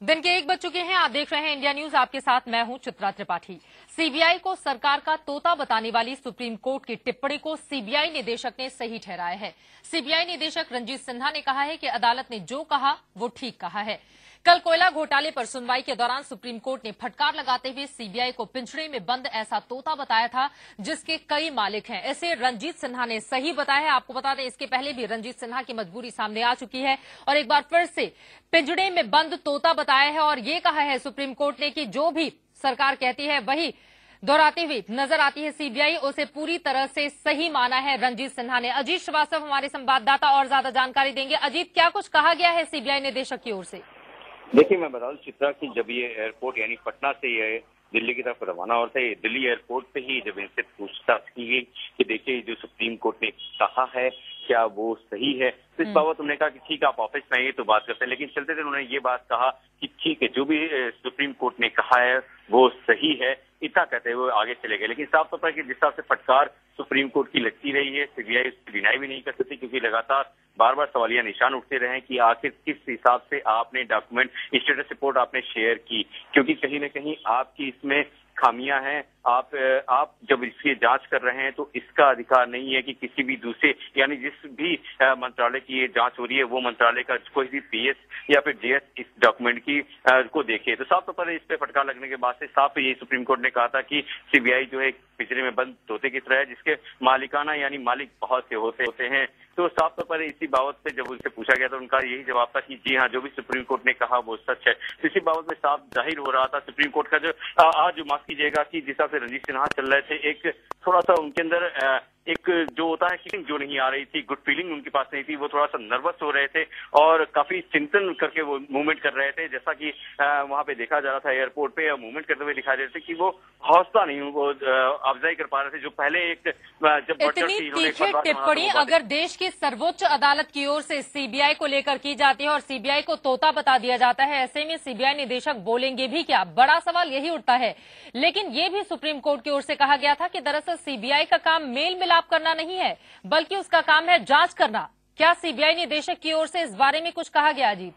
दिन के 1 बज चुके हैं। आप देख रहे हैं इंडिया न्यूज। आपके साथ मैं हूं चित्रा त्रिपाठी। सीबीआई को सरकार का तोता बताने वाली सुप्रीम कोर्ट की टिप्पणी को सीबीआई निदेशक ने सही ठहराया है। सीबीआई निदेशक रंजीत सिन्हा ने कहा है कि अदालत ने जो कहा वो ठीक कहा है। कल कोयला घोटाले पर सुनवाई के दौरान सुप्रीम कोर्ट ने फटकार लगाते हुए सीबीआई को पिंजरे में बंद ऐसा तोता बताया था जिसके कई मालिक हैं। ऐसे रंजीत सिन्हा ने सही बताया है। आपको बता दें, इसके पहले भी रंजीत सिन्हा की मजबूरी सामने आ चुकी है और एक बार फिर से पिंजरे में बंद तोता बताया है और ये कहा है सुप्रीम कोर्ट ने कि जो भी सरकार कहती है वही दोहराती हुई नजर आती है सीबीआई, उसे पूरी तरह से सही माना है रंजीत सिन्हा ने। अजीत श्रीवास्तव हमारे संवाददाता और ज्यादा जानकारी देंगे। अजीत, क्या कुछ कहा गया है सीबीआई निदेशक की ओर से? देखिए, मैं बता दूं चित्रा की, जब ये एयरपोर्ट यानी पटना से ये दिल्ली की तरफ रवाना होता है, दिल्ली एयरपोर्ट पे ही जब इनसे पूछताछ की गई कि देखिए जो सुप्रीम कोर्ट ने कहा है क्या वो सही है, तो इस बाबत उन्होंने कहा कि ठीक है आप ऑफिस में आइए तो बात करते हैं। लेकिन चलते थे उन्होंने ये बात कहा कि ठीक है जो भी सुप्रीम कोर्ट ने कहा है वो सही है, इतना कहते हुए आगे चले गए। लेकिन साफ तौर पर कि जिस हिसाब से फटकार सुप्रीम कोर्ट की लगती रही है, सीबीआई उसकी डिनाई भी नहीं कर सकती, क्योंकि लगातार बार बार सवालिया निशान उठते रहे कि आखिर किस हिसाब से आपने डॉक्यूमेंट स्टेटस रिपोर्ट आपने शेयर की, क्योंकि कहीं न कहीं आपकी इसमें खामियां हैं। आप जब इसकी जांच कर रहे हैं तो इसका अधिकार नहीं है कि किसी भी दूसरे यानी जिस भी मंत्रालय की ये जांच हो रही है वो मंत्रालय का कोई भी पीएस या फिर जेएस इस डॉक्यूमेंट की को देखे। तो साफ तौर पर इस पे फटकार लगने के बाद से साफ ये सुप्रीम कोर्ट ने कहा था कि सीबीआई जो है पिंजरे में बंद तोते की तरह है जिसके मालिकाना यानी मालिक बहुत से होते हैं। तो साफ तौर पर इसी बाबत पे जब उनसे पूछा गया तो उनका यही जवाब था कि जी हाँ, जो भी सुप्रीम कोर्ट ने कहा वो सच है। तो इसी बाबत में साफ जाहिर हो रहा था सुप्रीम कोर्ट का जो आज जो माफ कीजिएगा कि जिस तरह से रंजीत सिन्हा चल रहे थे, एक थोड़ा सा उनके अंदर एक जो होता है फीलिंग जो नहीं आ रही थी, गुड फीलिंग उनके पास नहीं थी, वो थोड़ा सा नर्वस हो रहे थे और काफी चिंतन करके वो मूवमेंट कर रहे थे। जैसा कि वहां पे देखा जा रहा था एयरपोर्ट पे मूवमेंट करते हुए दिखाई दे रहे थे कि वो हौसला नहीं वो अफजाई कर पा रहे थे। जो पहले एक जब इतनी तीखी टिप्पणी अगर देश की सर्वोच्च अदालत की ओर से सीबीआई को लेकर की जाती है और सीबीआई को तोता बता दिया जाता है, ऐसे में सीबीआई निदेशक बोलेंगे भी क्या? बड़ा सवाल यही उठता है। लेकिन ये भी सुप्रीम कोर्ट की ओर से कहा गया था कि दरअसल सीबीआई का काम मेल मिलाप करना नहीं है, बल्कि उसका काम है जांच करना। क्या सीबीआई निदेशक की ओर से इस बारे में कुछ कहा गया? अजीत,